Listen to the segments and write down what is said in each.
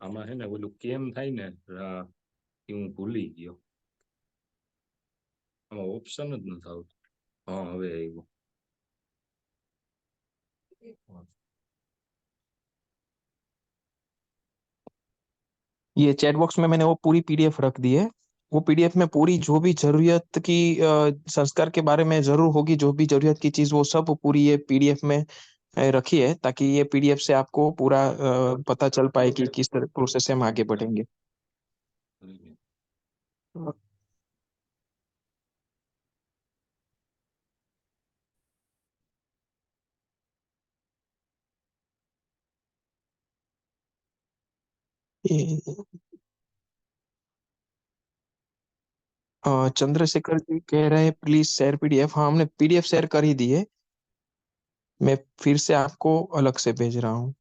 આમાં હે ને ઓલું કેમ થાય ને એ હું ભૂલી ગયો. આમાં ઓપ્શન જ નથી આવતું. હા હવે આવ્યું. ये चैट बॉक्स में मैंने वो पूरी पीडीएफ रख दी है। वो पीडीएफ में पूरी जो भी जरूरत की संस्कार के बारे में जरूर होगी, जो भी जरूरत की चीज, वो सब पूरी ये पीडीएफ में रखी है, ताकि ये पीडीएफ से आपको पूरा पता चल पाए कि किस तरह प्रोसेस से हम आगे बढ़ेंगे। चंद्रशेखर जी कह रहे हैं प्लीज शेयर पीडीएफ। हाँ, हमने पीडीएफ शेयर कर ही दी है। मैं फिर से आपको अलग से भेज रहा हूँ।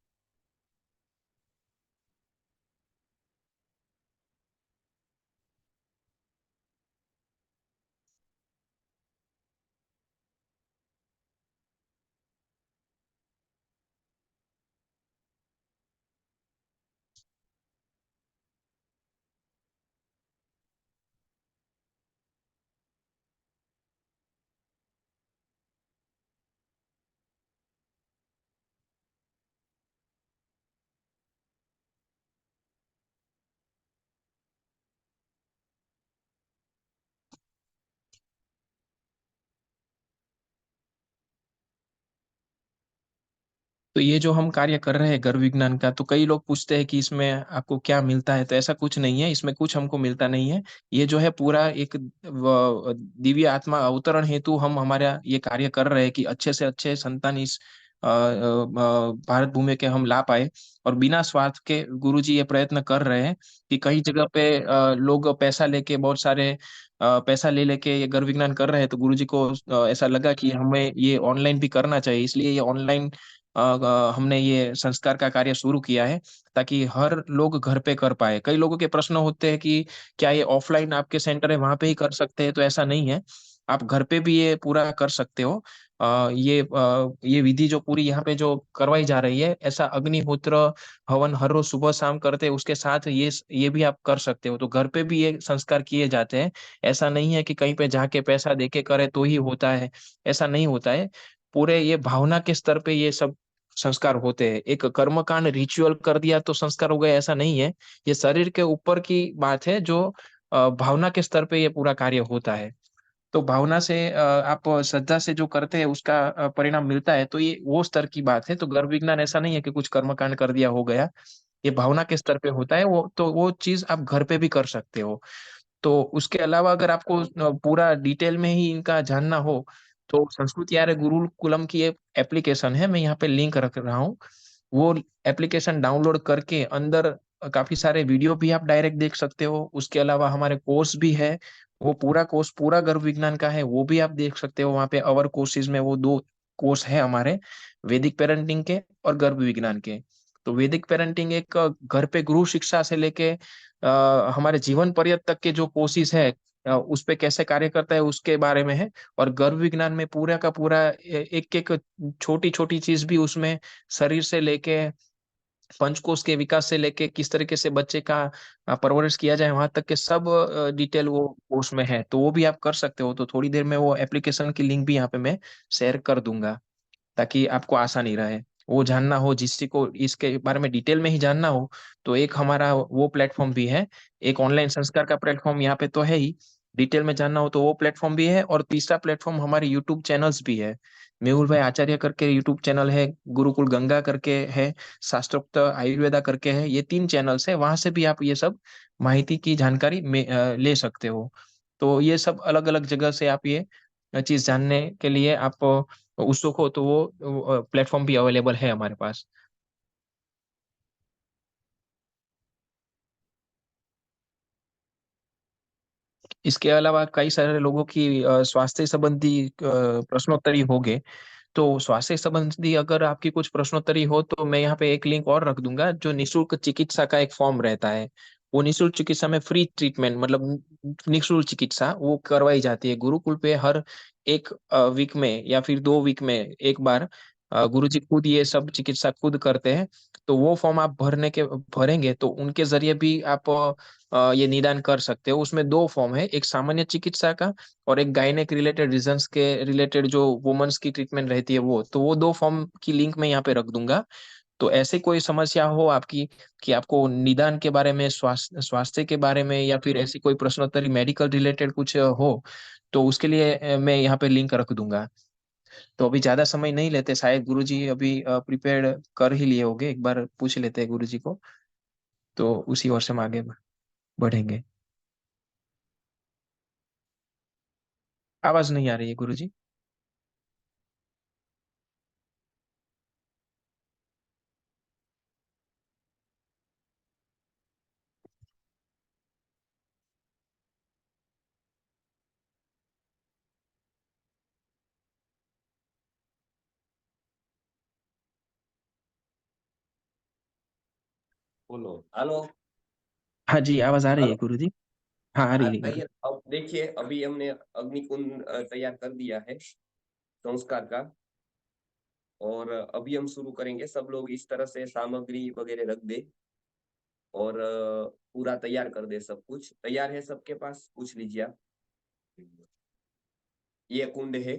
तो ये जो हम कार्य कर रहे हैं गर्भ विज्ञान का, तो कई लोग पूछते हैं कि इसमें आपको क्या मिलता है। तो ऐसा कुछ नहीं है, इसमें कुछ हमको मिलता नहीं है। ये जो है पूरा एक दिव्य आत्मा अवतरण हेतु हम हमारा ये कार्य कर रहे हैं कि अच्छे से अच्छे संतान इस भारत भूमि के हम ला पाए। और बिना स्वार्थ के गुरुजी ये प्रयत्न कर रहे हैं कि कई जगह पे लोग पैसा लेके, बहुत सारे पैसा ले लेके ये गर्भ विज्ञान कर रहे हैं। तो गुरुजी को ऐसा लगा कि हमें ये ऑनलाइन भी करना चाहिए, इसलिए ये ऑनलाइन हमने ये संस्कार का कार्य शुरू किया है, ताकि हर लोग घर पे कर पाए। कई लोगों के प्रश्न होते हैं कि क्या ये ऑफलाइन आपके सेंटर है वहां पे ही कर सकते हैं? तो ऐसा नहीं है, आप घर पे भी ये पूरा कर सकते हो। ये विधि जो पूरी यहाँ पे जो करवाई जा रही है, ऐसा अग्निहोत्र हवन हर रोज सुबह शाम करते हैं, उसके साथ ये भी आप कर सकते हो। तो घर पे भी ये संस्कार किए जाते हैं। ऐसा नहीं है कि कहीं पे जाके पैसा देके करे तो ही होता है, ऐसा नहीं होता है। पूरे ये भावना के स्तर पे ये सब संस्कार होते हैं। एक कर्मकांड रिचुअल कर दिया तो संस्कार हो गया, ऐसा नहीं है। ये शरीर के ऊपर की बात है, जो भावना के स्तर पे ये पूरा कार्य होता है। तो भावना से आप श्रद्धा से जो करते हैं उसका परिणाम मिलता है। तो ये वो स्तर की बात है। तो गर्भ विज्ञान ऐसा नहीं है कि कुछ कर्मकांड कर दिया हो गया, ये भावना के स्तर पे होता है। वो तो वो चीज आप घर पे भी कर सकते हो। तो उसके अलावा अगर आपको पूरा डिटेल में ही इनका जानना हो, तो संस्कृत यार गुरुकुलम की एक एप्लीकेशन है, मैं यहाँ पे लिंक रख रहा हूँ। वो एप्लीकेशन डाउनलोड करके अंदर काफी सारे वीडियो भी आप डायरेक्ट देख सकते हो। उसके अलावा हमारे कोर्स भी है, वो पूरा कोर्स पूरा गर्भ विज्ञान का है, वो भी आप देख सकते हो। वहाँ पे अवर कोर्सेज में वो दो कोर्स है हमारे, वैदिक पेरेंटिंग के और गर्भ विज्ञान के। तो वैदिक पेरेंटिंग एक घर पे गृह शिक्षा से लेके हमारे जीवन पर्यंत तक के जो कोर्सेज है, उस पे कैसे कार्य करता है उसके बारे में है। और गर्भ विज्ञान में पूरा का पूरा एक एक छोटी छोटी चीज भी उसमें, शरीर से लेके पंचकोश के विकास से लेके किस तरीके से बच्चे का परवरिश किया जाए, वहां तक के सब डिटेल वो कोर्स में है। तो वो भी आप कर सकते हो। तो थोड़ी देर में वो एप्लीकेशन की लिंक भी यहाँ पे मैं शेयर कर दूंगा, ताकि आपको आसानी रहे। वो जानना हो जिससे को इसके बारे में डिटेल में ही जानना हो, तो एक हमारा वो प्लेटफॉर्म भी है। एक ऑनलाइन संस्कार का प्लेटफॉर्म यहाँ पे तो है ही, डिटेल में जानना हो तो वो प्लेटफॉर्म भी है। और तीसरा प्लेटफॉर्म हमारे यूट्यूब चैनल्स भी है। मेहुल भाई आचार्य करके यूट्यूब चैनल है, गुरुकुल गंगा करके है, शास्त्रोक्त आयुर्वेदा करके है। ये तीन चैनल्स है, वहां से भी आप ये सब माहिती की जानकारी में ले सकते हो। तो ये सब अलग अलग जगह से आप ये चीज जानने के लिए आप उत्सुक हो, तो वो प्लेटफॉर्म भी अवेलेबल है हमारे पास। इसके अलावा कई सारे लोगों की स्वास्थ्य संबंधी प्रश्नोत्तरी हो गए। तो स्वास्थ्य संबंधी अगर आपकी कुछ प्रश्नोत्तरी हो, तो मैं यहाँ पे एक लिंक और रख दूंगा, जो निशुल्क चिकित्सा का एक फॉर्म रहता है। वो निशुल्क चिकित्सा में फ्री ट्रीटमेंट, मतलब निशुल्क चिकित्सा वो करवाई जाती है गुरुकुल पे। हर एक वीक में या फिर 2 वीक में एक बार गुरुजी खुद ये सब चिकित्सा खुद करते हैं। तो वो फॉर्म आप भरेंगे तो उनके जरिए भी आप ये निदान कर सकते हो। उसमें दो फॉर्म है, एक सामान्य चिकित्सा का और एक गायनेक रिलेटेड रीजंस के रिलेटेड जो वुमेन्स की ट्रीटमेंट रहती है वो। तो वो दो फॉर्म की लिंक मैं यहाँ पे रख दूंगा। तो ऐसे कोई समस्या हो आपकी कि आपको निदान के बारे में, स्वास्थ्य के बारे में, या फिर ऐसी कोई प्रश्नोत्तरी मेडिकल रिलेटेड कुछ हो, तो उसके लिए मैं यहाँ पे लिंक रख दूंगा। तो अभी ज्यादा समय नहीं लेते, शायद गुरुजी अभी प्रिपेयर कर ही लिए होंगे, एक बार पूछ लेते हैं गुरुजी को, तो उसी ओर से हम आगे बढ़ेंगे। आवाज नहीं आ रही है गुरुजी। बोलो। हेलो। हाँ जी, आवाज आ रही है हेलो। गुरुजी। हाँ, आ रही है गुरु। तैयार, अब देखिए, अभी हमने अग्निकुंड तैयार कर दिया है संस्कार का। और अभी हम शुरू करेंगे। सब लोग इस तरह से सामग्री वगैरह रख दे और पूरा तैयार कर दे। सब कुछ तैयार है सबके पास? पूछ लीजिए आप। ये कुंड है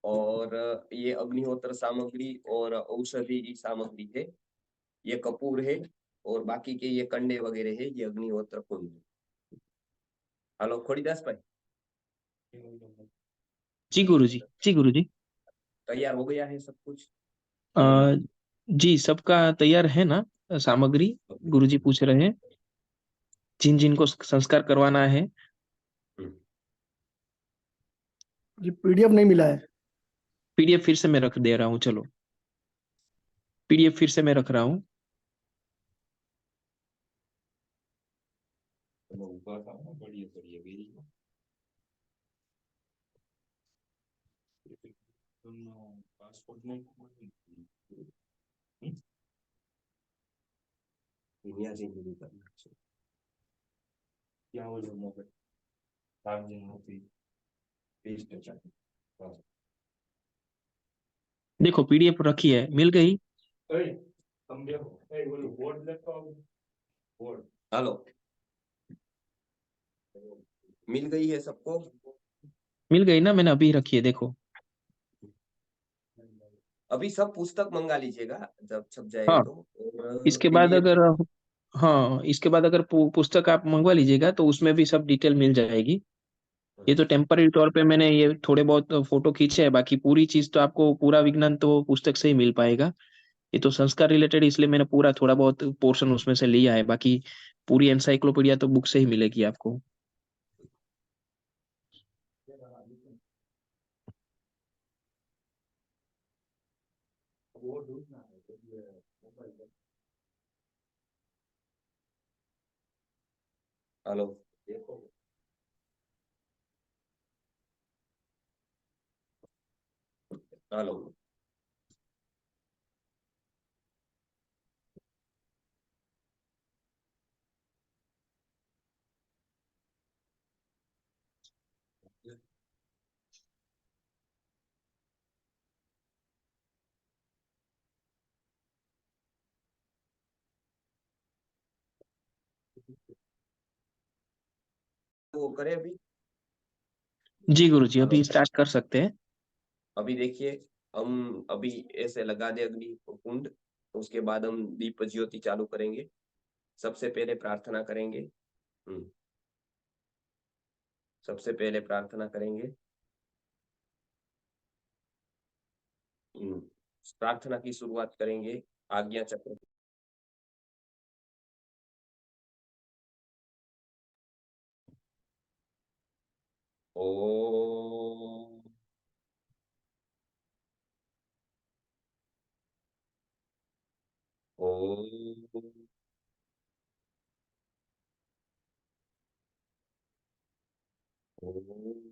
और ये अग्निहोत्र सामग्री और औषधि की सामग्री है। ये कपूर है और बाकी के ये कंडे वगैरह है। ये अग्निहोत्र कुंड है। हेलो खोड़ीदास भाई। जी गुरुजी, जी गुरुजी। तैयार हो गया है सब कुछ? अ, जी, सबका तैयार है ना सामग्री? गुरुजी पूछ रहे हैं जिन जिन को संस्कार करवाना है। हम्म। जी पीडीएफ नहीं मिला है। पीडीएफ फिर से मैं रख दे रहा हूँ, चलो। पीडीएफ फिर से मैं रख रहा हूँ। बढ़िया बढ़िया पासपोर्ट में दुनिया से शुरू करना है। क्या हो जो मोबाइल चार्जिंग होती 20%। देखो पीडीएफ रखी है, मिल गई। तुम देखो, बोलो बोर्ड लैपटॉप बोर्ड। हेलो। मिल गई है सबको? मिल गई ना, मैंने अभी रखी है, देखो। अभी सब पुस्तक मंगा लीजिएगा जब छप जाएगा हाँ, तो। और इसके बाद पीडीएफ। अगर हाँ, इसके बाद अगर पुस्तक आप मंगवा लीजिएगा तो उसमें भी सब डिटेल मिल जाएगी। ये तो टेम्पररी तौर पे मैंने ये थोड़े बहुत फोटो खींचे हैं, बाकी पूरी चीज तो आपको, पूरा विज्ञान तो पुस्तक से ही मिल पाएगा। ये तो संस्कार रिलेटेड, इसलिए मैंने पूरा थोड़ा बहुत पोर्शन उसमें से लिया है, बाकी पूरी एनसाइक्लोपीडिया तो बुक से ही मिलेगी आपको। वो ढूंढना है तो ये मोबाइल में। हेलो। देखो। हेलो। वो करे अभी। जी गुरुजी, हेलो। अभी स्टार्ट कर सकते हैं। अभी देखिए, हम अभी ऐसे लगा दे अग्नि कुंड, तो उसके बाद हम दीप ज्योति चालू करेंगे। सबसे पहले प्रार्थना करेंगे। सबसे पहले प्रार्थना करेंगे। हम्म, प्रार्थना की शुरुआत करेंगे आज्ञा चक्र। ओम। ओम। ओम।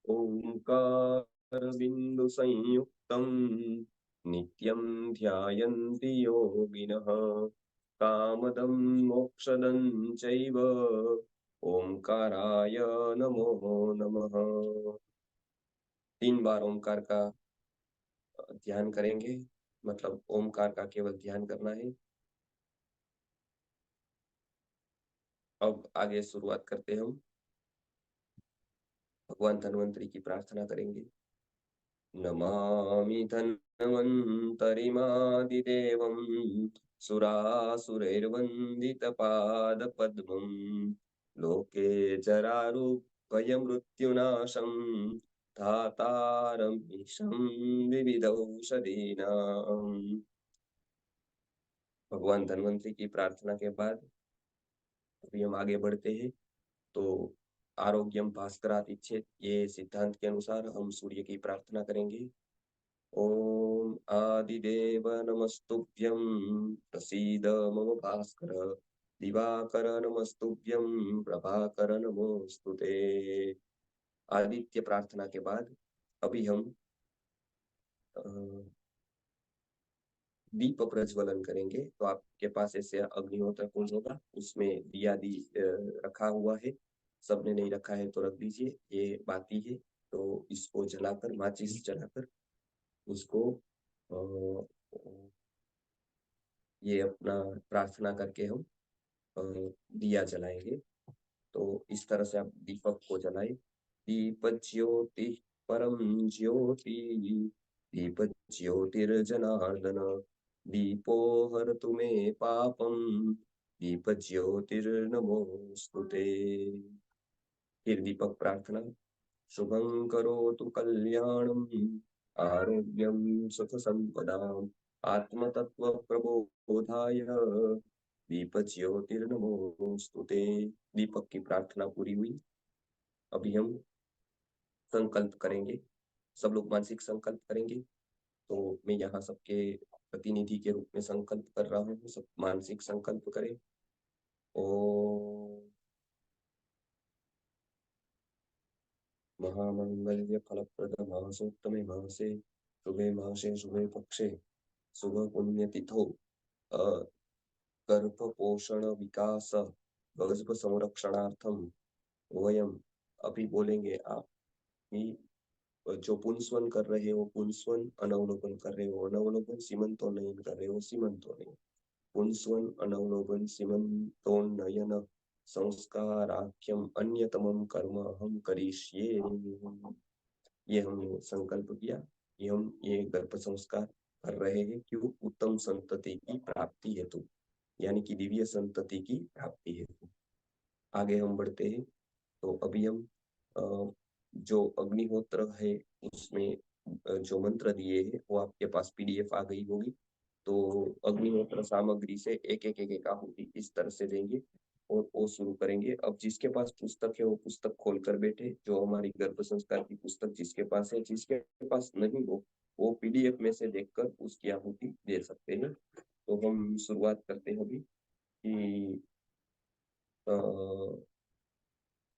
ओंकार बिंदु संयुक्तम नित्यं ध्यायन्ति योगिनः कामदं मोक्षदं चैव ओंकाराय नमो नमः। 3 बार ओमकार का ध्यान करेंगे, मतलब ओमकार का केवल ध्यान करना है। अब आगे शुरुआत करते हैं हम। भगवान धन्वंतरि की प्रार्थना करेंगे। नमामि धन्वन्तरिमादिदेवं सुरासुरैर्वन्दितपादपद्मं लोके जरारुभयमृत्युनाशं धातारमीशं विविधौषधीनाम्। भगवान धन्वंतरि की प्रार्थना के बाद अभी हम आगे बढ़ते हैं। तो आरोग्यम भास्करात् इच्छेत्, ये सिद्धांत के अनुसार हम सूर्य की प्रार्थना करेंगे। ओम आदिदेव नमस्तुभ्यं प्रसीद मम भास्कर, दिवाकर नमस्तुभ्यं प्रभाकर नमोस्तुते। आदित्य प्रार्थना के बाद अभी हम दीप प्रज्वलन करेंगे। तो आपके पास ऐसे अग्निहोत्र कुंज होगा, उसमें दिया दी रखा हुआ है। सबने नहीं रखा है तो रख दीजिए, ये बाती है। तो इसको जलाकर, माचिस जलाकर उसको ये अपना प्रार्थना करके हम दिया जलाएंगे। तो इस तरह से आप दीपक को जलाएं। दीप ज्योति परम ज्योति, दीप ज्योतिर्जनार्दन, दीपो हरतु मे पापम, दीप ज्योतिर्नमोस्तुते। फिर दीपक प्रार्थना। शुभं करोतु कल्याणं, आरोग्यं सुख संपदाम्, आत्मतत्व प्रबोधाय दीप ज्योतिर्नमोस्तुते। दीपक की प्रार्थना पूरी हुई। अभी हम संकल्प करेंगे। सब लोग मानसिक संकल्प करेंगे। तो मैं यहाँ सबके प्रतिनिधि के रूप में संकल्प कर रहा हूँ। सब मानसिक संकल्प करें। ओम महामंगल्य फलप्रद मासोत्तमे मासे, शुभे मासे शुभे पक्षे, शुभ पुण्यतिथौ गर्भ पोषण विकास गर्भ संरक्षणार्थम वयम। अभी बोलेंगे आप कि जो पुंसवन कर रहे हो पुंसवन, अनवलोकन कर रहे हो अनवलोकन, सीमंतोन्नयन कर रहे हो सीमंतोन्नयन, पुंसवन अनवलोकन सीमंतोन्नयन संस्काराख्यम अन्यतमम कर्म हम करिष्ये। ये हमने संकल्प किया कि हम ये गर्भ संस्कार कर रहे हैं, क्यों? उत्तम संतति की प्राप्ति हेतु, यानी कि दिव्य संतति की प्राप्ति हेतु। आगे हम बढ़ते हैं। तो अभी हम जो अग्निहोत्र है उसमें जो मंत्र दिए हैं वो आपके पास पीडीएफ आ गई होगी। तो अग्निहोत्र सामग्री से एक आहुति इस तरह से देंगे और वो शुरू करेंगे। अब जिसके पास पुस्तक है वो पुस्तक खोल कर बैठे, जो हमारी गर्भ संस्कार की पुस्तक जिसके पास है। जिसके पास नहीं हो वो पीडीएफ में से देखकर उसकी आहुति दे सकते हैं। तो हम शुरुआत करते हैं अभी कि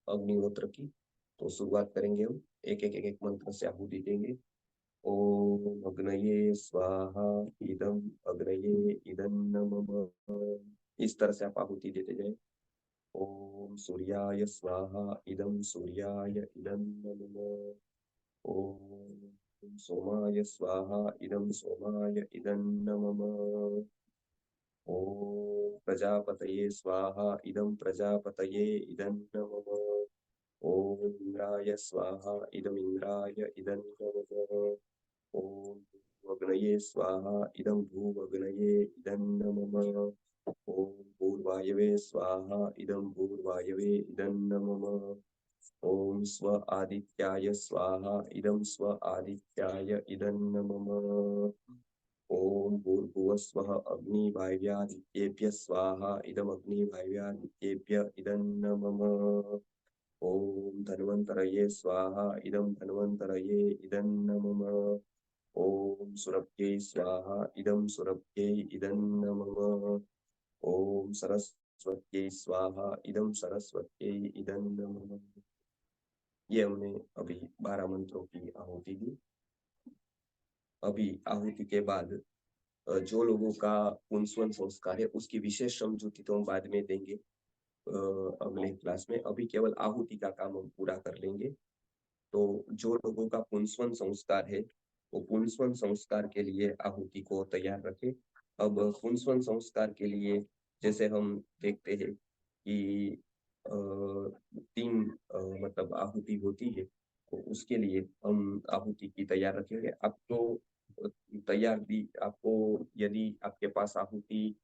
अग्निहोत्र की। तो शुरुआत करेंगे हम एक मंत्र से आहुति देंगे। ओम अग्नये स्वाहा, इदम अग्नये इदं नमः। इस तरह से आप आहुति देते जाए। ओम सूर्याय स्वाहा, इदं सूर्याय इदं नमः। ओम सोमाय स्वाहा, इदं सोमाय इदं नमः। ओम प्रजापतये स्वाहा, इदं प्रजापतये इदं नमः। ओम इंद्राय स्वाहा, इदं इंद्राय इदं नमः। ओम भूवग्नये स्वाहा, इदं भूवग्नये इदं नमः। ओम भूर्वायवे स्वाहा, इदं भूर्वायवे इदं नमः। ओम स्व आदित्याय स्वाहा, इदं स्व आदित्याय इदं नमः। ओम भूर्भुवस्वः अग्निवायव्यादित्येभ्यः स्वाहा, इदम् अग्निवायव्यादित्येभ्य इदं नमः। ओम धन्वन्तरये स्वाहा, इदं धन्वन्तरये इदं नमः। ओम सुरभ्यै स्वाहा, इदं सुरभ्यै इदं नमः। ओम सरस्वत्यै स्वाहा, इदं सरस्वत्यै इदं नमः। ये हमने अभी 12 मंत्रों की आहुति दी। अभी आहुति के बाद जो लोगों का पुंसवन संस्कार है उसकी विशेष समझौती तो हम बाद में देंगे अगले क्लास में। अभी केवल आहुति का काम हम पूरा कर लेंगे। तो जो लोगों का पुंसवन संस्कार है, वो पुंसवन संस्कार के लिए आहुति को तैयार रखें। अब पुंसवन संस्कार के लिए जैसे हम देखते हैं कि 3 मतलब आहुति होती है, तो उसके लिए हम आहुति की तैयार रखेंगे। आपको तैयार भी आपको यदि आपके पास आहुति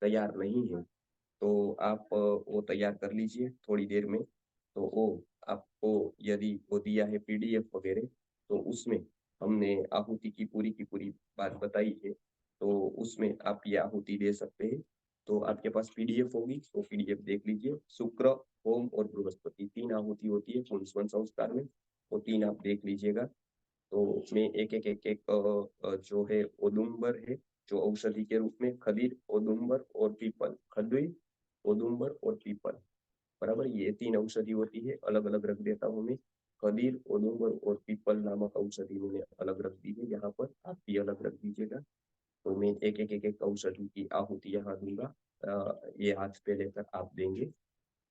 तैयार नहीं है, तो आप वो तैयार कर लीजिए थोड़ी देर में। तो वो आपको यदि वो दिया है पीडीएफ वगैरह, तो उसमें हमने आहुति की पूरी बात बताई है, तो उसमें आप ये आहुति दे सकते हैं। तो आपके पास पीडीएफ होगी, तो पीडीएफ देख लीजिए। शुक्र, ओम और बृहस्पति 3 आहुति होती है पुंसवन संस्कार में, वो 3 आप देख लीजिएगा। तो उसमें एक जो है औदुंबर है, जो औषधि के रूप में खदीर, औदुंबर और पीपल। खदीर, औदुंबर और पीपल, बराबर, ये 3 औषधि होती है। अलग अलग रख देता हूँ मैं। खदीर, औदुंबर और पीपल नामक औषधि मैंने अलग रख दी है, यहाँ पर आप भी अलग रख दीजिएगा। तो मैं एक औषधि की आहुति यहाँ दूंगा। ये हाथ पे लेकर आप देंगे।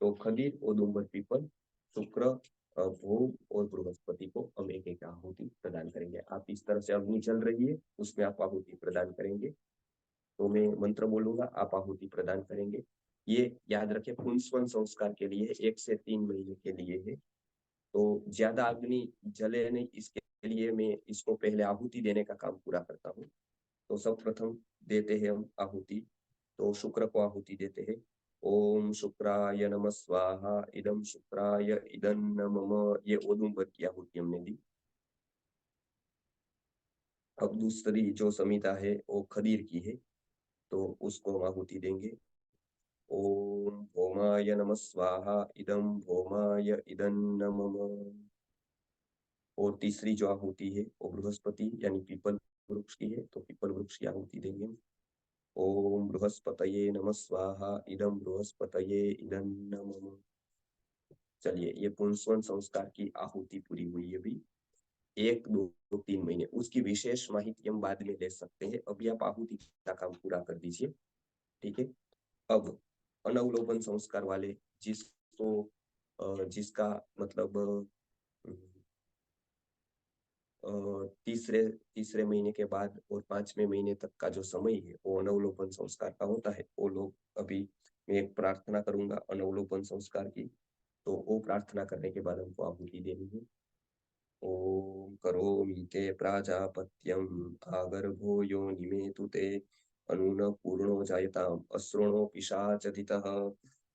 तो खदीर, औदुंबर, पीपल, शुक्र, भोग और बृहस्पति को हम एक आहुति प्रदान करेंगे। आप इस तरह से अग्नि चल रही है, उसमें आप आहुति प्रदान करेंगे। तो मैं मंत्र बोलूंगा, आप आहुति प्रदान करेंगे। ये याद रखें, पुंसवन संस्कार के लिए 1 से 3 महीने के लिए है। तो ज्यादा अग्नि जले नहीं, इसके लिए मैं इसको पहले आहुति देने का काम पूरा करता हूँ। तो सब प्रथम देते हैं हम आहुति। तो शुक्र को आहुति देते हैं। ओम शुक्राय नमः स्वाहा, इदम शुक्राय इदं नमः। ये औदुंबर की आहुति हमने दी। अब दूसरी जो संहिता है वो खदीर की है, तो उसको हम आहुति देंगे। ओम भौमाय नमः स्वाहा, इदं भौमाय इदं नमः। और तीसरी जो आहुति है वो बृहस्पति यानी पीपल वृक्ष की है, तो पीपल वृक्ष की आहुति देंगे। ओम बृहस्पतये नमः स्वाहा, इदं बृहस्पतये इदं नमः। चलिए, ये पुंसवन संस्कार की आहुति पूरी हुई। अभी 1, 2, 3 महीने उसकी विशेष माहिती हम बाद में ले सकते हैं। अभी आप आहुति का काम पूरा कर दीजिए, ठीक है। अब अनवलोकन संस्कार वाले, जिसको जिसका मतलब तीसरे तीसरे महीने के बाद और 5वें महीने तक का जो समय है वो अनवलोकन संस्कार का होता है। वो लोग, अभी मैं एक प्रार्थना करूंगा अनवलोकन संस्कार की, तो वो प्रार्थना करने के बाद हमको आहुति देनी है। ओम करोमि ते प्राजापत्यम आगर्भो योनिमेतु ते अनून पूर्णो जायताम अश्रुणो पिशाचदितः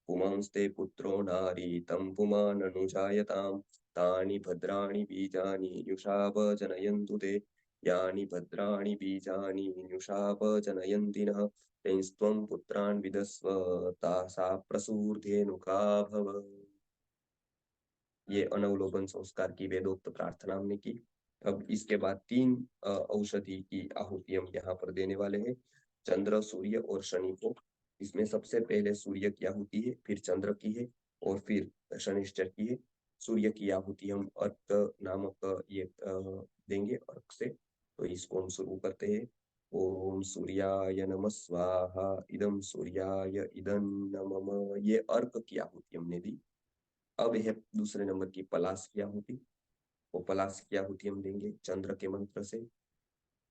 पुमांस्ते पुत्रो नारी तं पुमाननुजायताम तानि भद्राणि बीजानि न्युषाव जनयन्तु ते यानि भद्राणि बीजानि न्युषाव जनयन्ति नः तैस्त्वं पुत्रान् विदस्व तासा प्रसूर्धेनुका भव। ये अनवलोकन संस्कार की वेदोक्त प्रार्थना हमने की। अब इसके बाद 3 औषधि की आहुति हम यहाँ पर देने वाले हैं, चंद्र, सूर्य और शनि को। इसमें सबसे पहले सूर्य की आहुति है, फिर चंद्र की है और फिर शनिश्चर की है। सूर्य की आहुति हम अर्क नामक ये देंगे, अर्क से। तो इसको हम शुरू करते हैं। ओम सूर्याय नमः स्वाहा, इदं सूर्याय इदं नमः। ये अर्क की आहुति हमने दी। अब है दूसरे नंबर की पलाश की आहुति। वो पलाश की आहुति हम देंगे चंद्र के मंत्र से।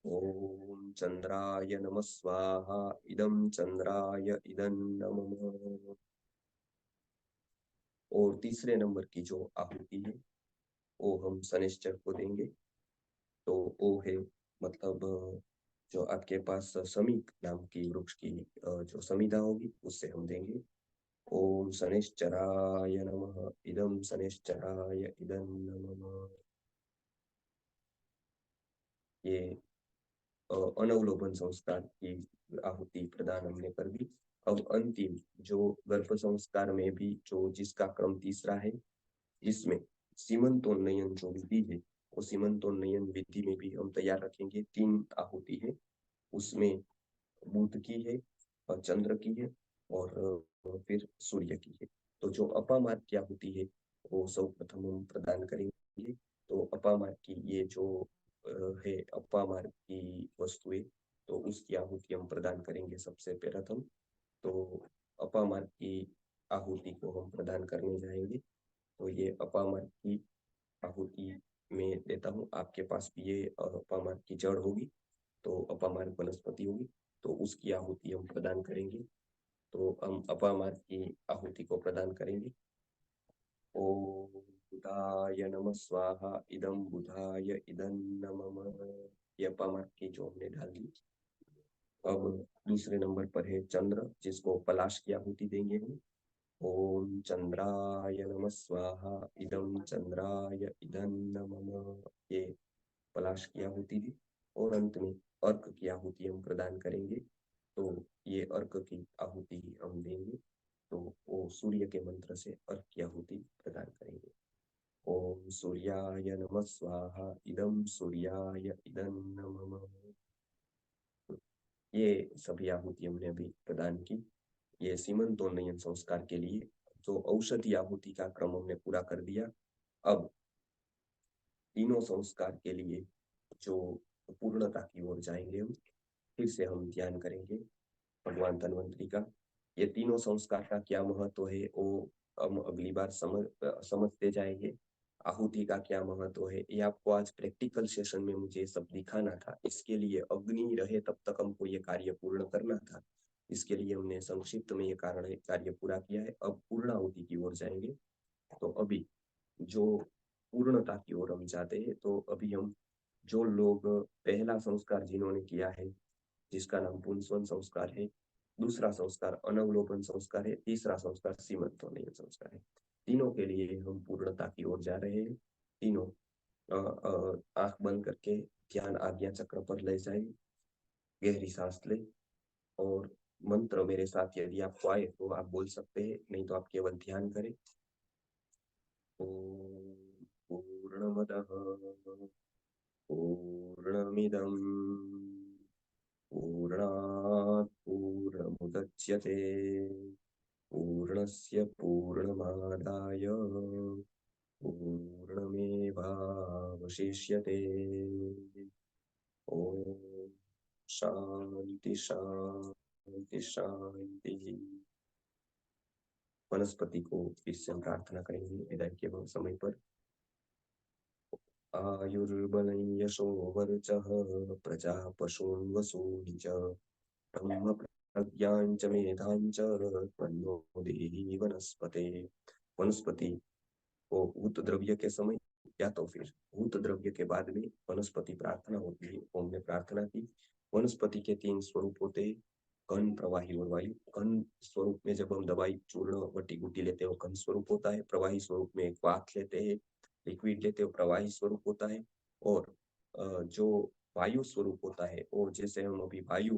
ओम चंद्राय नमः स्वाहा, इदं चंद्राय इदं नमः। और तीसरे नंबर की जो आहुति है वो हम शनिश्चर को देंगे। तो वो है मतलब जो आपके पास समीक नाम की वृक्ष की जो समिधा होगी उससे हम देंगे। ओम शनिश्चराय नमः, इदं शनिश्चराय इदं नमः। ये अनवलोकन संस्कार की आहुति प्रदान हमने कर दी। अब अंतिम जो गर्भ संस्कार में भी जो जिसका क्रम तीसरा है, इसमें सीमंतोन्नयन जो विधि है, वो सीमंतोन्नयन विधि में भी हम तैयार रखेंगे। 3 आहुति है, उसमें बुध की है और चंद्र की है और फिर सूर्य की है। तो जो अपामार्ग की आहुति है वो सर्वप्रथम हम प्रदान करेंगे। तो अपामार्ग की ये जो है अपामार्ग की वस्तुएं, तो उसकी आहुति हम प्रदान करेंगे सबसे प्रथम। तो अपामार्ग की आहुति को हम प्रदान करने जाएंगे। तो ये अपामार्ग की आहुति मैं देता हूँ। आपके पास भी ये अपामार्ग की जड़ होगी, तो अपामार्ग वनस्पति होगी, तो उसकी आहुति हम प्रदान करेंगे। तो हम अपामार्ग की आहुति को प्रदान करेंगे। ओम बुधाय नमः स्वाहा, इदम बुधाय इदं नमः। ये अपामार्ग की जो हमने डाल दी। अब दूसरे नंबर पर है चंद्र, जिसको पलाश की आहुति देंगे हम। ओम चंद्राय नमः स्वाहा, इदं चंद्राय इदं नमः। ये पलाश की आहुति दी। और अंत में अर्क की आहुति हम प्रदान करेंगे। तो ये अर्क की आहुति हम देंगे, तो वो सूर्य के मंत्र से अर्क की आहुति प्रदान करेंगे। ओम सूर्याय नमः स्वाहा, इदं सूर्याय इदं नमः। ये सभी आहुति हमने अभी प्रदान की। ये सीमंतोन्नयन संस्कार के लिए जो औषधि आहुति का क्रम हमने पूरा कर दिया। अब तीनों संस्कार के लिए जो पूर्णता की ओर जाएंगे, हम फिर से हम ध्यान करेंगे भगवान धन्वंतरी का। ये तीनों संस्कार का क्या महत्व है वो हम अगली बार समझते जाएंगे। आहुति का क्या महत्व है ये आपको आज प्रैक्टिकल सेशन में मुझे सब दिखाना था। इसके लिए अग्नि रहे तब तक हमको ये कार्य पूर्ण करना था। इसके लिए हमने संक्षिप्त में ये कार्य पूरा किया है। अब पूर्ण आहुति की ओर जाएंगे। तो अभी जो पूर्णता की ओर हम जाते हैं, तो अभी हम जो लोग पहला संस्कार जिन्होंने किया है, जिसका नाम पुंसवन संस्कार है, दूसरा संस्कार अनवलोकन संस्कार है, तीसरा संस्कार सीमंतोन्नयन संस्कार है, तीनों के लिए हम पूर्णता की ओर जा रहे हैं। तीनों आंख बंद करके ध्यान आज्ञा चक्र पर ले जाए, गहरी सांस ले और मंत्र मेरे साथ यदि आपको आए तो आप बोल सकते हैं, नहीं तो आप केवल ध्यान करें। ओम पूर्णमदः पूर्णमिदं पूर्णात् पूर्णमुदच्यते पूर्णस्य पूर्णमादाय पूर्णमेवावशिष्यते। ओम शांति शांति शांति। वनस्पति को इससे हम प्रार्थना करेंगे विदाई के समय पर। आयुर्बलं यशो वर्चः प्रजा पशून् वसूनि च ब्रह्म प्रज्ञां च मेधां च तन्नो देहि वनस्पते। वनस्पति को भूत द्रव्य के समय या तो फिर भूत द्रव्य के बाद में वनस्पति प्रार्थना होती है। हमने प्रार्थना की। वनस्पति के तीन स्वरूप होते हैं, घन, प्रवाही और वायु। घन स्वरूप में जब हम दवाई चूर्ण वटी गुटी लेते हैं वो घन स्वरूप होता है। प्रवाही स्वरूप में क्वाथ लेते हैं, लिक्विड लेते हो, प्रवाही स्वरूप होता है। और जो वायु स्वरूप होता है, और जैसे हम अभी वायु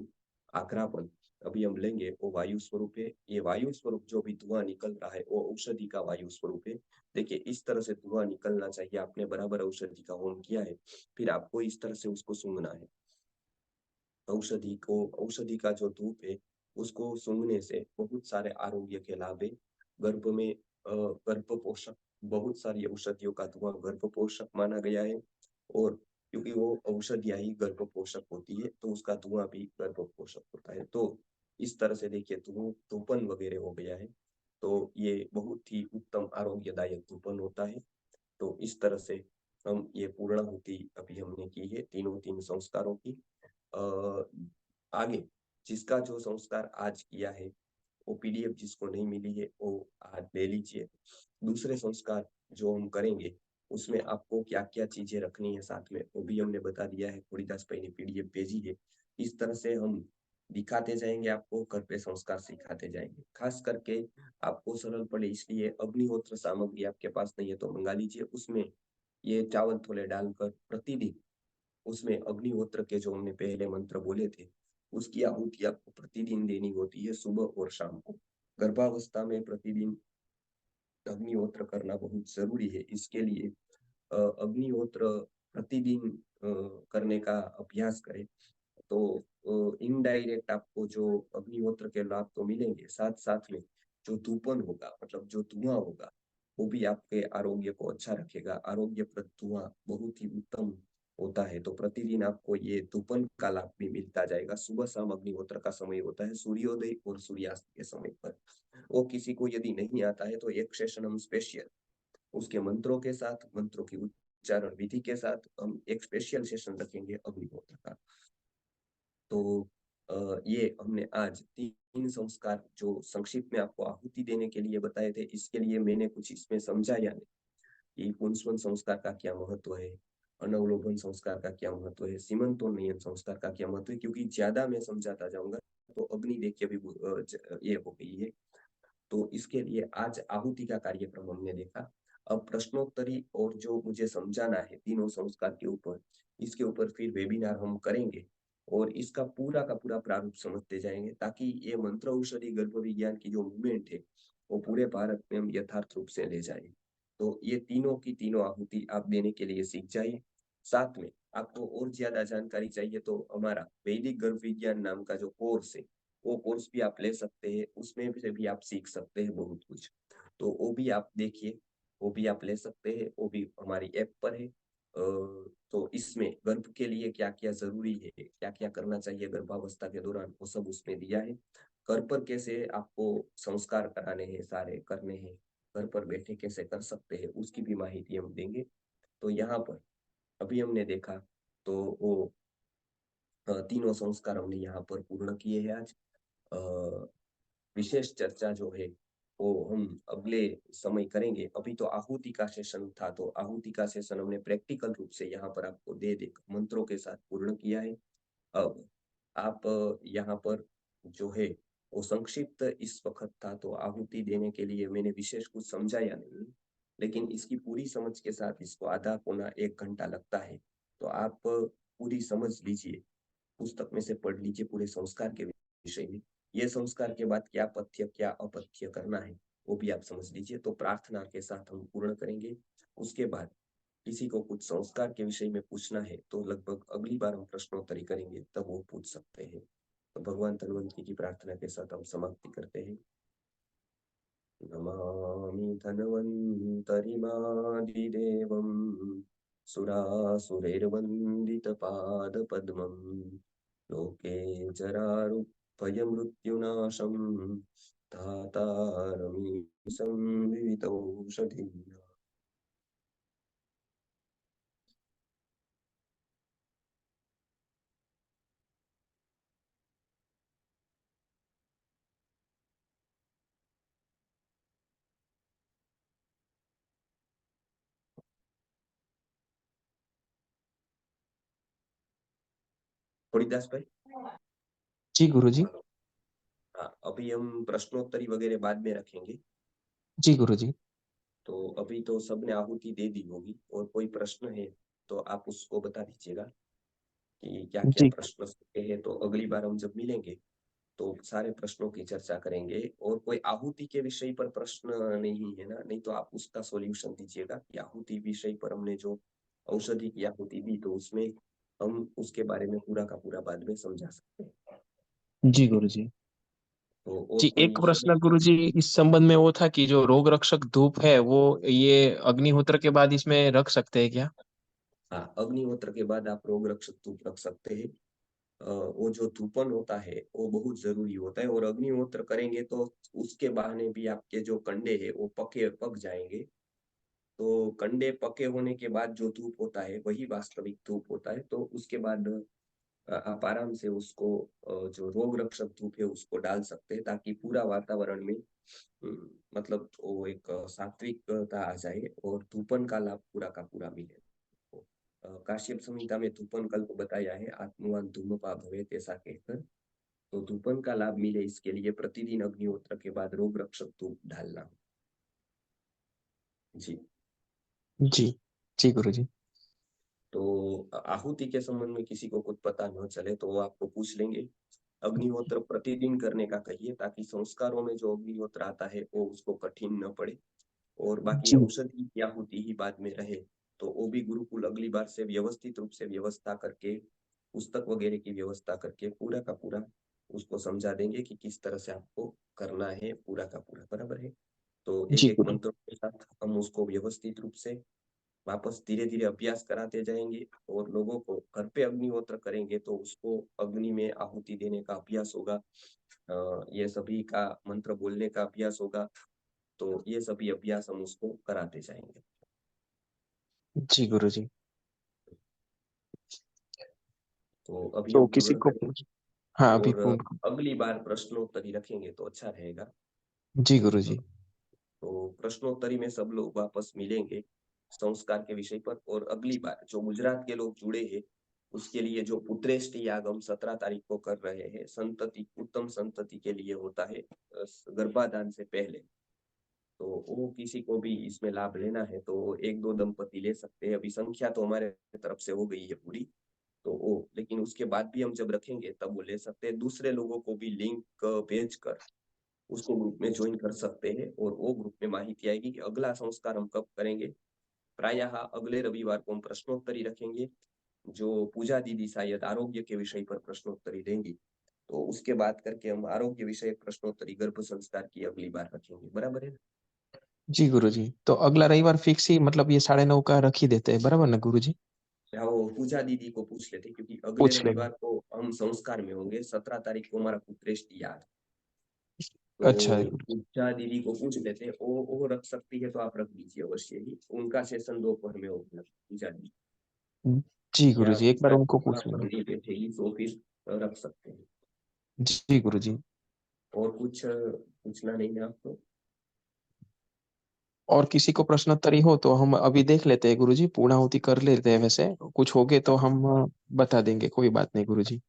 आग्रापन अभी हम लेंगे, वो वायु स्वरूप है। ये वायु स्वरूप जो भी धुआं निकल रहा है वो औषधि का वायु स्वरूप है। देखिए इस तरह से धुआं निकलना चाहिए। आपने बराबर औषधि का होम किया है, फिर आपको इस तरह से उसको सूंघना है। औषधि का जो धूप है उसको सूंघने से बहुत सारे आरोग्य के लाभ है। गर्भ में गर्भ पोषक, बहुत सारी औषधियों का धुआं गर्भ पोषक माना गया है। और क्योंकि वो औषधियां ही गर्भ पोषक होती है, तो उसका धुआं भी गर्भ पोषक होता है। तो इस तरह से देखिए धूपन वगैरह हो गया है, तो ये बहुत ही उत्तम आरोग्यदायक धूपन होता है। तो इस तरह से हम ये पूर्णाहुति अभी हमने की है तीन संस्कारों की। आगे जिसका जो संस्कार आज किया है वो पीडीएफ जिसको नहीं मिली है वो आज ले लीजिए। दूसरे संस्कार जो हम करेंगे उसमें आपको क्या क्या चीजें रखनी है साथ में वो भी हमने बता दिया है। खोड़ीदास भाई ने पीडीएफ भेजी है। इस तरह से हम दिखाते जाएंगे, आपको घर पे संस्कार सिखाते जाएंगे। खास करके आपको सरल पड़े इसलिए अग्निहोत्र सामग्री आपके पास नहीं है तो मंगा लीजिए। उसमें ये चावल थोड़े डालकर प्रतिदिन उसमें अग्निहोत्र के जो हमने पहले मंत्र बोले थे उसकी आहुति आपको प्रतिदिन देनी होती है, सुबह और शाम को। गर्भावस्था में प्रतिदिन अग्निहोत्र करना बहुत जरूरी है। इसके लिए अग्निहोत्र प्रतिदिन करने का अभ्यास करें, तो इनडायरेक्ट आपको जो अग्निहोत्र के लाभ तो मिलेंगे, साथ साथ में जो धूपन होगा, मतलब जो धुआं होगा, वो भी आपके आरोग्य को अच्छा रखेगा। आरोग्यप्रद धुआं बहुत ही उत्तम होता है। तो प्रतिदिन आपको ये धूपन का लाभ भी मिलता जाएगा। सुबह शाम अग्निहोत्र का समय होता है, सूर्योदय और सूर्यास्त के समय पर। वो किसी को यदि नहीं आता है तो एक सेशन हम स्पेशल उसके मंत्रों के साथ, मंत्रों की उच्चारण विधि के साथ हम एक स्पेशल सेशन रखेंगे अग्निहोत्र का। तो ये हमने आज 3 संस्कार जो संक्षिप्त में आपको आहुति देने के लिए बताए थे, इसके लिए मैंने कुछ इसमें समझाया नहीं कि पुंसवन संस्कार का क्या महत्व है, अनवलोकन संस्कार का क्या महत्व है, सीमंतोन्नयन संस्कार का क्या महत्व है, क्योंकि ज्यादा मैं समझाता जाऊंगा तो अग्नि देखिए भी ये हो गई है। तो इसके लिए आज आहुति का कार्यक्रम हमने देखा। अब प्रश्नोत्तरी और जो मुझे समझाना है तीनों संस्कार के ऊपर, इसके ऊपर फिर वेबिनार हम करेंगे और इसका पूरा का पूरा प्रारूप समझते जाएंगे, ताकि ये मंत्र औषधि गर्भ विज्ञान की जो मूवमेंट है वो पूरे भारत में हम यथार्थ रूप से ले जाए। तो ये तीनों की तीनों आहुति आप देने के लिए सीख जाइए। साथ में आपको और ज्यादा जानकारी चाहिए तो हमारा वैदिक गर्भ विज्ञान नाम का जो कोर्स है, वो कोर्स भी आप ले सकते हैं, उसमें से भी आप सीख सकते हैं बहुत कुछ। तो वो भी आप देखिए, वो भी आप ले सकते हैं, वो भी हमारी ऐप पर है। तो इसमें गर्भ के लिए क्या क्या जरूरी है, क्या क्या करना चाहिए गर्भावस्था के दौरान, वो सब उसमें दिया है। घर पर कैसे आपको संस्कार कराने हैं, सारे करने हैं, घर पर बैठे कैसे कर सकते हैं, उसकी भी माहिती हम देंगे। तो यहाँ पर अभी हमने देखा तो वो तीनों संस्कार हमने यहाँ पर पूर्ण किए हैं आज। विशेष चर्चा जो है वो हम अगले समय करेंगे। अभी तो आहुति का सेशन था, तो आहुति का सेशन हमने प्रैक्टिकल रूप से यहाँ पर आपको दे दे मंत्रों के साथ पूर्ण किया है। अब आप यहाँ पर जो है वो संक्षिप्त इस वक्त था, तो आहुति देने के लिए मैंने विशेष कुछ समझाया नहीं, लेकिन इसकी पूरी समझ के साथ इसको आधा पौना 1 घंटा लगता है। तो आप पूरी समझ लीजिए, पुस्तक में से पढ़ लीजिए पूरे संस्कार के विषय में। ये संस्कार के बाद क्या पथ्य क्या अपथ्य करना है वो भी आप समझ लीजिए। तो प्रार्थना के साथ हम पूर्ण करेंगे। उसके बाद किसी को कुछ संस्कार के विषय में पूछना है तो लगभग अगली बार हम प्रश्नोत्तरी करेंगे, तब वो पूछ सकते हैं। तो भगवान धन्वंतरी की प्रार्थना के साथ हम समाप्ति करते हैं। नमामि धन्वन्तरिमादिदेवं सुरासुरैर्वन्दितपादपद्मं लोके जरारुभयमृत्युनाशं धातारमीशं विवितौषधिम्। हरिदास भाई, जी गुरुजी। हेलो। हाँ, अभी हम प्रश्नोत्तरी वगैरह बाद में रखेंगे। जी गुरुजी। तो अभी तो सबने आहुति दे दी होगी, और कोई प्रश्न है तो आप उसको बता दीजिएगा कि क्या क्या जी। प्रश्न सकते हैं। तो अगली बार हम जब मिलेंगे तो सारे प्रश्नों की चर्चा करेंगे। और कोई आहुति के विषय पर प्रश्न नहीं है ना, नहीं तो आप उसका सॉल्यूशन दीजिएगा कि आहुति विषय पर हमने जो औषधि की आहुति दी, तो उसमें हम उसके बारे में पूरा का पूरा बाद में समझा सकते हैं। जी गुरुजी। तो और जी, एक कोई है? प्रश्न गुरुजी इस संबंध में वो था कि जो रोग रक्षक धूप है वो ये अग्निहोत्र के बाद इसमें रख सकते हैं क्या? हाँ, अग्निहोत्र के बाद आप रोग रक्षक धूप रख सकते हैं। वो जो धूपन होता है वो बहुत जरूरी होता है, और अग्निहोत्र करेंगे तो उसके बहाने भी आपके जो कंडे है वो पक जाएंगे। तो कंडे पके होने के बाद जो धूप होता है वही वास्तविक धूप होता है। तो उसके बाद आप आराम से उसको जो रोग रक्षक धूप है उसको डाल सकते हैं, ताकि पूरा वातावरण में मतलब वो एक सात्विकता आ जाए और धूपन का लाभ पूरा का पूरा मिले। तो, काश्यप संहिता में धूपन कल्प बताया है, आत्मवान धूमपा भवेत् ऐसा कहकर। तो धूपन का लाभ मिले इसके लिए प्रतिदिन अग्निहोत्र के बाद रोग रक्षक धूप डालना। जी। जी। जी गुरुजी। तो आहुति के संबंध में किसी को कुछ पता न चले तो वो आपको पूछ लेंगे। अग्निहोत्र प्रतिदिन करने का कहिए, ताकि संस्कारों में जो अग्निहोत्र आता है वो उसको कठिन न पड़े। और बाकी जी। औषधि की आहुति ही बाद में रहे तो वो भी गुरुकुल अगली बार से व्यवस्थित रूप से व्यवस्था करके, पुस्तक वगैरह की व्यवस्था करके पूरा का पूरा उसको समझा देंगे कि किस तरह से आपको करना है पूरा का पूरा। बराबर है। तो एक जी एक गुरु। मंत्रों के साथ हम उसको व्यवस्थित रूप से वापस धीरे धीरे अभ्यास कराते जाएंगे। और लोगों को घर पे अग्निहोत्र करेंगे तो उसको अग्नि में आहुति देने का अभ्यास होगा, ये सभी का मंत्र बोलने का अभ्यास होगा। तो ये सभी अभ्यास हम उसको कराते जाएंगे। जी गुरुजी। तो अभी तो हम किसी पूर्ण को करें हाँ, अभी और पूर्ण। अगली बार प्रश्नोत्तरी रखेंगे तो अच्छा रहेगा। जी हाँ, गुरुजी। तो प्रश्नोत्तरी में सब लोग वापस मिलेंगे संस्कार के विषय पर। और अगली बार जो गुजरात के लोग जुड़े हैं उसके लिए जो पुत्रेष्टि याग हम 17 तारीख को कर रहे हैं, संतति उत्तम संतति के लिए होता है गर्भाधान से पहले। तो वो किसी को भी इसमें लाभ लेना है तो एक दो दंपति ले सकते हैं। अभी संख्या तो हमारे तरफ से हो गई है पूरी, तो वो लेकिन उसके बाद भी हम जब रखेंगे तब वो ले सकते हैं। दूसरे लोगों को भी लिंक भेज कर उसको ग्रुप में ज्वाइन कर सकते हैं और वो ग्रुप में माहिती आएगी कि अगला संस्कार हम कब करेंगे। प्रायः अगले रविवार को हम प्रश्नोत्तरी रखेंगे, जो पूजा दीदी शायद आरोग्य के विषय पर प्रश्नोत्तरी देंगी। तो उसके बाद करके हम आरोग्य विषय प्रश्नोत्तरी गर्भ संस्कार की अगली बार रखेंगे, बराबर है। जी गुरुजी। तो अगला रविवार फिक्स ही मतलब ये 9:30 का रख ही देते हैं, बराबर ना गुरुजी? या वो पूजा दीदी को पूछ लेते क्योंकि अगले पूछ लेंगे। रविवार को हम संस्कार में होंगे। 17 तारीख को हमारा पुत्रेष्टि याद, तो अच्छा गुरुजी। पूजा दीदी को पूछ लेते वो रख सकती है तो आप रख दीजिए अवश्य ही। उनका सेशन दोपहर में होगा पूजा दीदी, जी या गुरुजी, एक बार पूजा उनको दीदी पूछ वहाँ पर लेंगे। नहीं बैठेगी तो फिर रख सकते हैं। जी गुरुजी। और कुछ पूछना नहीं है आपको। और किसी को प्रश्नोत्तरी हो तो हम अभी देख लेते हैं गुरुजी, पूर्णाहुति कर लेते हैं वैसे। कुछ होगे तो हम बता देंगे, कोई बात नहीं गुरुजी।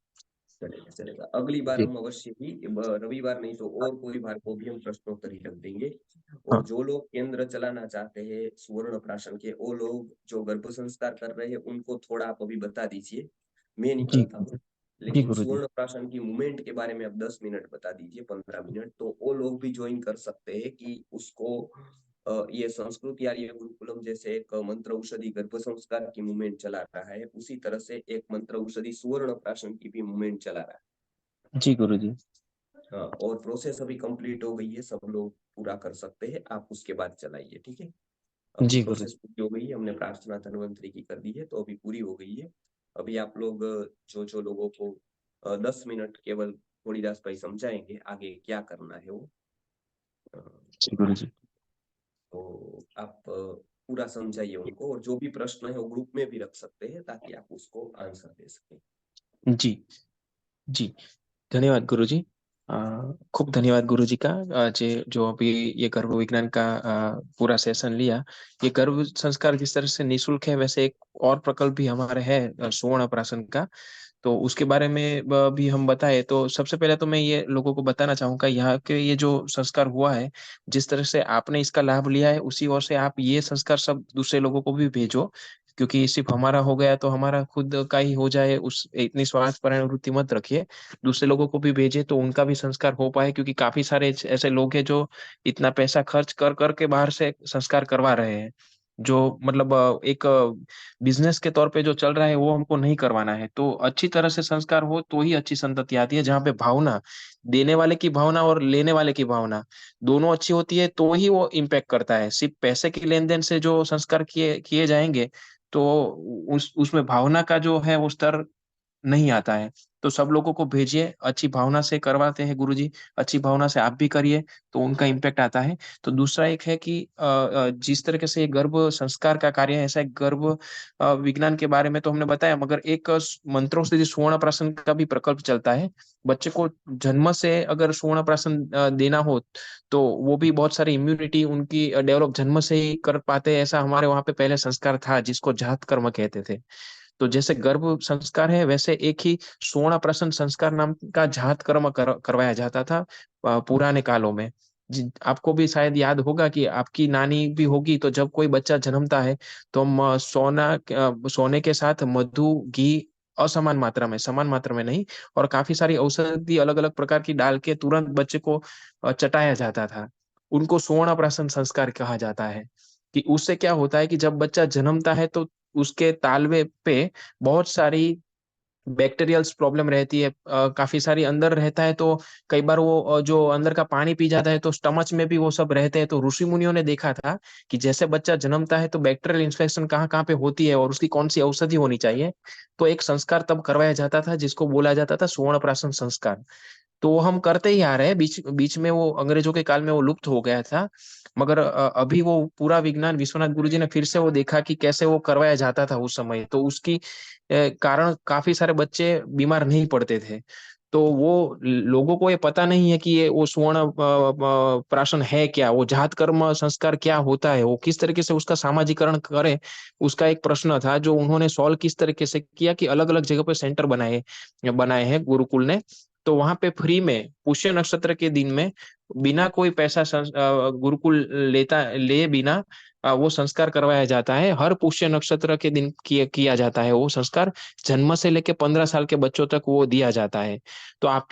चलेगा चलेगा, अगली बार जी। हम अवश्य ही रविवार नहीं तो और कोई बार को भी हम प्रश्नोत्तरी रख देंगे। और हाँ। जो लोग केंद्र चलाना चाहते हैं सुवर्ण प्राशन के, वो लोग जो गर्भ संस्कार कर रहे हैं उनको थोड़ा आप अभी बता दीजिए, मैं जी। निकलता हूँ। जी लेकिन गुरुजी। सुवर्ण प्राशन की मूवमेंट के बारे में आप 10 मिनट बता दीजिए, 15 मिनट, तो वो लोग भी ज्वाइन कर सकते हैं कि उसको ये संस्कृत आर्य गुरुकुलम जैसे एक मंत्र औषधि गर्भ संस्कार की मूवमेंट चला रहा है, उसी तरह से एक मंत्र औषधि सुवर्ण प्राशन की भी मूवमेंट चला रहा है। जी गुरुजी। हाँ, और प्रोसेस अभी कंप्लीट हो गई है, सब लोग पूरा कर सकते हैं, आप उसके बाद चलाइए, ठीक है। अभी जी प्रोसेस गुरुजी। पूरी हो गई है, हमने प्रार्थना धन्वंतरी की कर दी है तो अभी पूरी हो गई है। अभी आप लोग जो जो लोगों को 10 मिनट केवल थोड़ीदास भाई समझाएंगे आगे क्या करना है वो। अ, जी गुरुजी। तो आप पूरा समझाइए उनको, और जो भी प्रश्न है वो ग्रुप में भी रख सकते हैं ताकि आप उसको आंसर दे सकें। जी। जी। धन्यवाद गुरुजी। अ, खूब धन्यवाद गुरुजी का, जे जो अभी ये गर्भ विज्ञान का पूरा सेशन लिया। ये गर्भ संस्कार जिस तरह से निःशुल्क है, वैसे एक और प्रकल्प भी हमारे है सुवर्ण प्राशन का। तो उसके बारे में भी हम बताए तो सबसे पहले तो मैं ये लोगों को बताना चाहूंगा, यहाँ के ये जो संस्कार हुआ है, जिस तरह से आपने इसका लाभ लिया है उसी ओर से आप ये संस्कार सब दूसरे लोगों को भी भेजो। क्योंकि सिर्फ हमारा हो गया तो हमारा खुद का ही हो जाए, उस इतनी स्वार्थ प्रवृत्ति मत रखिए। दूसरे लोगों को भी भेजे तो उनका भी संस्कार हो पाए, क्योंकि काफी सारे ऐसे लोग हैं जो इतना पैसा खर्च कर करके बाहर से संस्कार करवा रहे हैं। जो मतलब एक बिजनेस के तौर पे जो चल रहा है वो हमको नहीं करवाना है। तो अच्छी तरह से संस्कार हो तो ही अच्छी संतति आती है, जहाँ पे भावना, देने वाले की भावना और लेने वाले की भावना दोनों अच्छी होती है तो ही वो इम्पैक्ट करता है। सिर्फ पैसे के लेन देन से जो संस्कार किए किए जाएंगे तो उस उसमें भावना का जो है वो स्तर नहीं आता है। तो सब लोगों को भेजिए, अच्छी भावना से करवाते हैं गुरुजी, अच्छी भावना से आप भी करिए तो उनका इम्पैक्ट आता है। तो दूसरा एक है कि जिस तरीके से ये गर्भ संस्कार का कार्य है, ऐसा एक गर्भ विज्ञान के बारे में तो हमने बताया, मगर एक मंत्रों से स्वर्ण प्राशन का भी प्रकल्प चलता है। बच्चे को जन्म से अगर स्वर्ण प्राशन देना हो तो वो भी बहुत सारी इम्यूनिटी उनकी डेवलप जन्म से ही कर पाते हैं। ऐसा हमारे वहाँ पे पहले संस्कार था जिसको जात कर्म कहते थे। तो जैसे गर्भ संस्कार है, वैसे एक ही स्वर्ण प्राशन संस्कार नाम का जात कर्म करवाया जाता था पुराने कालों में। आपको भी शायद याद होगा कि आपकी नानी भी होगी, तो जब कोई बच्चा जन्मता है तो हम सोने के साथ मधु घी असमान मात्रा में, समान मात्रा में नहीं, और काफी सारी औषधि अलग अलग प्रकार की डाल के तुरंत बच्चे को चटाया जाता था। उनको स्वर्ण प्राशन संस्कार कहा जाता है। कि उससे क्या होता है कि जब बच्चा जन्मता है तो उसके तालवे पे बहुत सारी बैक्टीरियल्स प्रॉब्लम रहती है, काफी सारी अंदर रहता है। तो कई बार वो जो अंदर का पानी पी जाता है तो स्टमच में भी वो सब रहते हैं। तो ऋषि मुनियों ने देखा था कि जैसे बच्चा जन्मता है तो बैक्टीरियल इन्फेक्शन कहाँ कहाँ पे होती है और उसकी कौन सी औषधि होनी चाहिए। तो एक संस्कार तब करवाया जाता था जिसको बोला जाता था स्वर्ण प्राशन संस्कार। तो वो हम करते ही आ रहे हैं। बीच बीच में वो अंग्रेजों के काल में वो लुप्त हो गया था, मगर अभी वो पूरा विज्ञान विश्वनाथ गुरुजी ने फिर से वो देखा कि कैसे वो करवाया जाता था उस समय, तो उसकी कारण काफी सारे बच्चे बीमार नहीं पड़ते थे। तो वो लोगों को ये पता नहीं है कि ये वो सुवर्ण प्राशन है क्या, वो जात कर्म संस्कार क्या होता है, वो किस तरीके से उसका सामाजिकरण करे। उसका एक प्रश्न था जो उन्होंने सॉल्व किस तरीके से किया कि अलग अलग जगह पे सेंटर बनाए बनाए हैं गुरुकुल ने। तो वहां पे फ्री में पुष्य नक्षत्र के दिन में बिना कोई पैसा गुरुकुल ले बिना वो संस्कार करवाया जाता है। हर पुष्य नक्षत्र के दिन किया जाता है वो संस्कार। जन्म से लेके 15 साल के बच्चों तक वो दिया जाता है। तो आप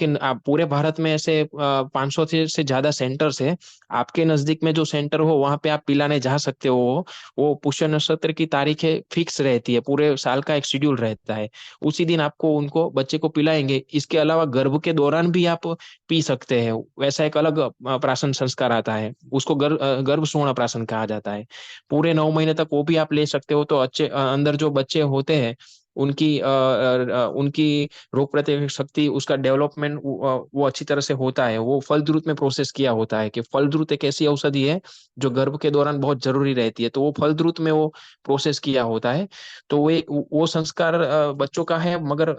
पूरे भारत में ऐसे 500 से ज्यादा सेंटर्स है। आपके नजदीक में जो सेंटर हो वहां पे आप पिलाने जा सकते हो। वो पुष्य नक्षत्र की तारीखें फिक्स रहती है, पूरे साल का एक शेड्यूल रहता है। उसी दिन आपको उनको बच्चे को पिलाएंगे। इसके अलावा गर्भ के दौरान भी आप पी सकते हैं। वैसा एक अलग प्राशन संस्कार आता है, उसको गर्भ सुवर्ण प्राशन कहा जाता है। पूरे 9 महीने तक वो भी आप ले सकते हो। तो अच्छे अंदर जो बच्चे होते हैं उनकी रोग प्रतिरोधक शक्ति, उसका डेवलपमेंट वो अच्छी तरह से होता है। वो फल द्रुत में प्रोसेस किया होता है कि फल द्रुत एक ऐसी औषधि है जो गर्भ के दौरान बहुत जरूरी रहती है, तो वो फल द्रुत में वो प्रोसेस किया होता है। तो वो संस्कार बच्चों का है। मगर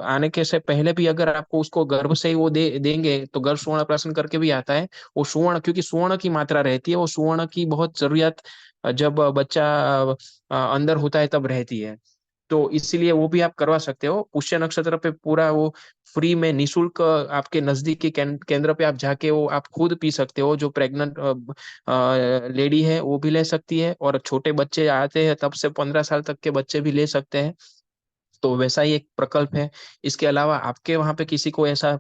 आने के से पहले भी अगर आपको उसको गर्भ से ही वो देंगे तो गर्भ सुवर्ण प्राशन करके भी आता है। वो सुवर्ण, क्योंकि सुवर्ण की मात्रा रहती है, वो सुवर्ण की बहुत जरूरत जब बच्चा अंदर होता है तब रहती है। तो इसीलिए वो भी आप करवा सकते हो पुष्य नक्षत्र पे। पूरा वो फ्री में निशुल्क आपके नजदीक के केंद्र पे आप जाके वो आप खुद पी सकते हो। जो प्रेग्नेंट लेडी है वो भी ले सकती है, और छोटे बच्चे आते हैं तब से 15 साल तक के बच्चे भी ले सकते हैं। तो वैसा ही एक प्रकल्प है। इसके अलावा आपके वहां पे किसी को ऐसा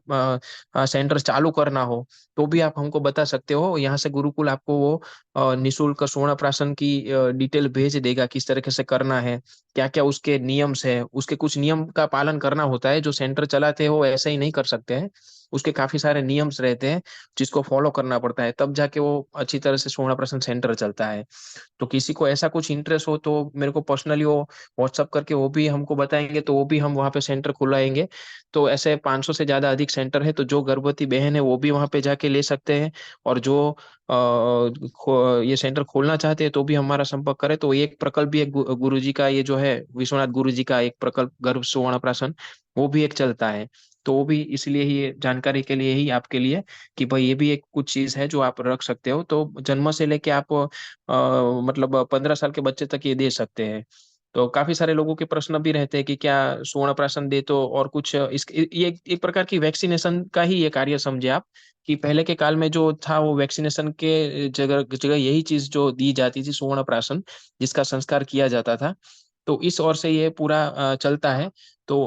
सेंटर चालू करना हो तो भी आप हमको बता सकते हो। यहाँ से गुरुकुल आपको वो निशुल्क स्वर्ण प्राशन की डिटेल भेज देगा, किस तरीके से करना है, क्या क्या उसके नियम्स है। उसके कुछ नियम का पालन करना होता है, जो सेंटर चलाते हैं वो ऐसे ही नहीं कर सकते हैं। उसके काफी सारे नियम्स रहते हैं जिसको फॉलो करना पड़ता है, तब जाके वो अच्छी तरह से स्वर्ण प्राशन सेंटर चलता है। तो किसी को ऐसा कुछ इंटरेस्ट हो तो मेरे को पर्सनली वो व्हाट्सअप करके वो भी हमको बताएंगे, तो वो भी हम वहाँ पे सेंटर खुलाएंगे। तो ऐसे 500 से ज्यादा अधिक सेंटर है, तो जो गर्भवती बहन है वो भी वहाँ पे जाके ले सकते हैं। और जो ये सेंटर खोलना चाहते हैं तो भी हमारा संपर्क करें। तो ये एक प्रकल्प भी एक गुरु जी का, ये जो है विश्वनाथ गुरु जी का एक प्रकल्प गर्भ सुवर्ण प्राशन, वो भी एक चलता है। तो वो भी इसलिए ही, ये जानकारी के लिए ही आपके लिए कि भाई ये भी एक कुछ चीज है जो आप रख सकते हो। तो जन्म से लेके आप मतलब 15 साल के बच्चे तक ये दे सकते हैं। तो काफी सारे लोगों के प्रश्न भी रहते हैं कि क्या स्वर्ण प्राशन दे तो और कुछ इस ये एक प्रकार की वैक्सीनेशन का ही ये कार्य समझे आप। कि पहले के काल में जो था वो वैक्सीनेशन के जगह जगह यही चीज जो दी जाती थी, स्वर्ण प्राशन, जिसका संस्कार किया जाता था। तो इस ओर से ये पूरा चलता है। तो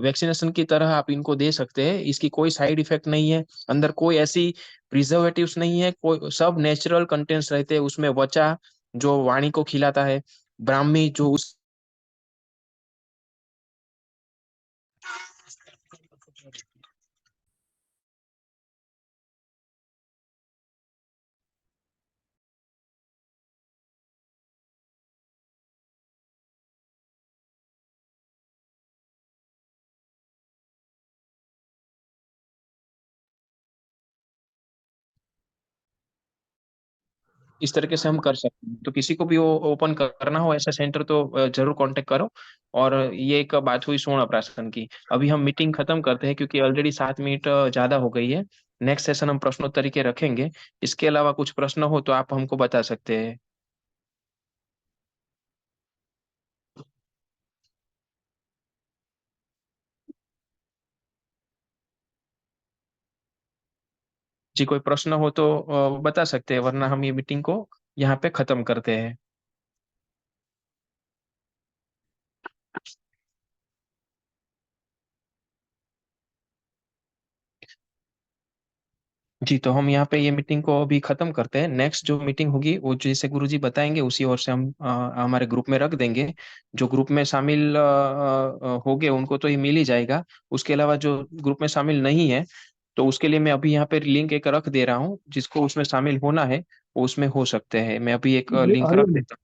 वैक्सीनेशन की तरह आप इनको दे सकते हैं। इसकी कोई साइड इफेक्ट नहीं है, अंदर कोई ऐसी प्रिजर्वेटिव्स नहीं है, कोई सब नेचुरल कंटेंट्स रहते हैं उसमें। वचा जो वाणी को खिलाता है, ब्राह्मी जो उस इस तरीके से हम कर सकते हैं। तो किसी को भी वो ओपन करना हो ऐसा सेंटर तो जरूर कांटेक्ट करो। और ये एक बात हुई स्वर्ण प्राशन की। अभी हम मीटिंग खत्म करते हैं क्योंकि ऑलरेडी 7 मिनट ज्यादा हो गई है। नेक्स्ट सेशन हम प्रश्नोत्तरी के रखेंगे। इसके अलावा कुछ प्रश्न हो तो आप हमको बता सकते हैं। जी कोई प्रश्न हो तो बता सकते हैं, वरना हम ये मीटिंग को यहाँ पे खत्म करते हैं। जी तो हम यहाँ पे ये मीटिंग को अभी खत्म करते हैं। नेक्स्ट जो मीटिंग होगी वो जैसे गुरुजी बताएंगे उसी ओर से हम हमारे ग्रुप में रख देंगे। जो ग्रुप में शामिल होंगे उनको तो ये मिल ही जाएगा। उसके अलावा जो ग्रुप में शामिल नहीं है तो उसके लिए मैं अभी यहाँ पे लिंक एक रख दे रहा हूँ। जिसको उसमें शामिल होना है वो उसमें हो सकते हैं। मैं अभी एक लिंक रख हरिओम। देता हूँ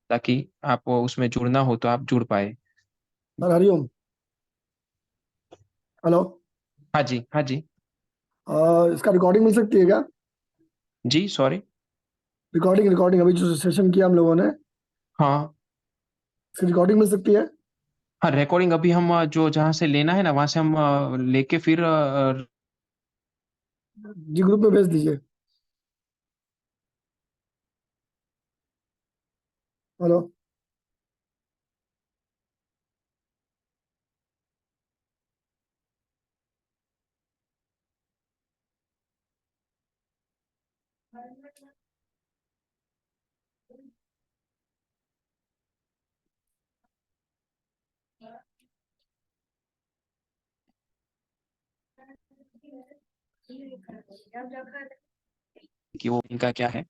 ताकि आप उसमें जुड़ना हो तो आप जुड़ पाए। सर हरिओम। हेलो। हाँ जी, हाँ जी। इसका रिकॉर्डिंग मिल सकती है क्या? जी, सॉरी? रिकॉर्डिंग रिकॉर्डिंग अभी जो सेशन किया हम लोगों ने, हाँ। इसकी रिकॉर्डिंग मिल सकती है? हाँ, रिकॉर्डिंग अभी हम जो जहाँ से लेना है ना, वहाँ से हम लेके फिर जी, ग्रुप में भेज दीजिए। हेलो। कि वो इनका क्या है।